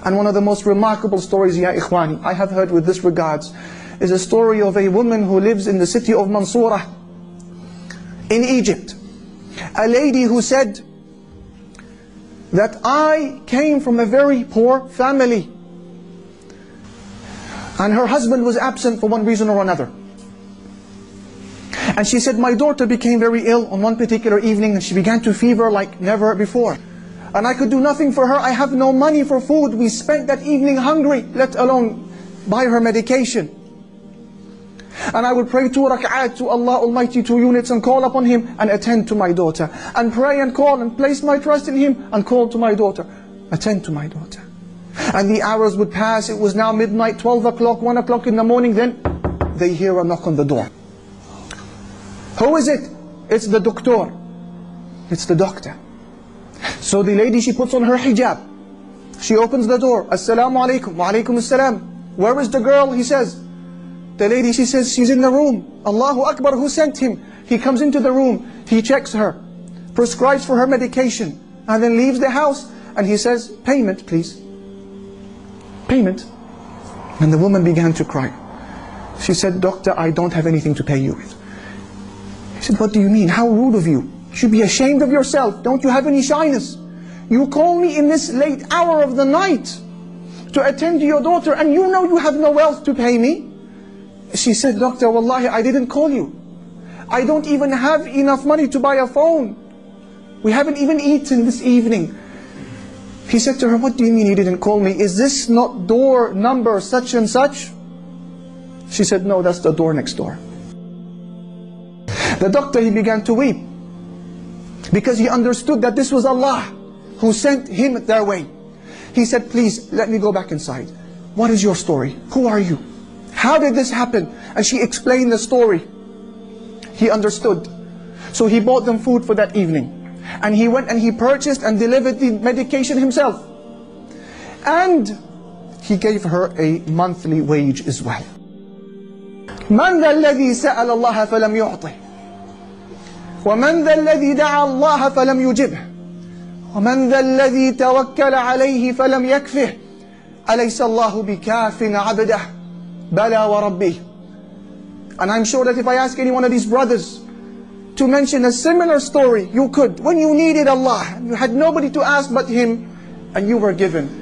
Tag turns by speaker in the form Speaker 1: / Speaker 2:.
Speaker 1: And one of the most remarkable stories, ya ikhwani, I have heard with this regards, is a story of a woman who lives in the city of Mansoura in Egypt. A lady who said that I came from a very poor family, and her husband was absent for one reason or another. And she said, my daughter became very ill on one particular evening, and she began to fever like never before. And I could do nothing for her. I have no money for food. We spent that evening hungry, let alone buy her medication. And I would pray 2 rak'at to Allah Almighty, 2 units, and call upon Him and attend to my daughter. And pray and call and place my trust in Him and call to my daughter. Attend to my daughter. And the hours would pass. It was now midnight, 12 o'clock, 1 o'clock in the morning. Then they hear a knock on the door. Who is it? It's the doctor. It's the doctor. So the lady, she puts on her hijab. She opens the door. Assalamu alaikum. Wa alaikum assalam. Where is the girl? He says. The lady, she says, she's in the room. Allahu Akbar, who sent him? He comes into the room. He checks her, prescribes for her medication, and then leaves the house. And he says, payment please. Payment. And the woman began to cry. She said, doctor, I don't have anything to pay you with. He said, what do you mean? How rude of you. You should be ashamed of yourself. Don't you have any shyness? You call me in this late hour of the night to attend to your daughter, and you know you have no wealth to pay me. She said, doctor, wallahi, I didn't call you. I don't even have enough money to buy a phone. We haven't even eaten this evening. He said to her, what do you mean you didn't call me? Is this not door number such and such? She said, no, that's the door next door. The doctor, he began to weep, because he understood that this was Allah who sent him their way. He said, please, let me go back inside. What is your story? Who are you? How did this happen? And she explained the story. He understood. So he bought them food for that evening. And he went and he purchased and delivered the medication himself. And he gave her a monthly wage as well. مَنْ ذَا الَّذِي سَأَلَ اللَّهَ فَلَمْ يُعْطِهِ وَمَنْ ذَا الَّذِي دَعَى اللَّهَ فَلَمْ يُجِبْهِ وَمَنْ ذَا الَّذِي تَوَكَّلَ عَلَيْهِ فَلَمْ يَكْفِهِ أَلَيْسَ اللَّهُ بِكَافٍ عَبْدَهُ بَلَى وَرَبِّهِ. And I'm sure that if I ask any one of these brothers to mention a similar story, you could. When you needed Allah, you had nobody to ask but Him, and you were given.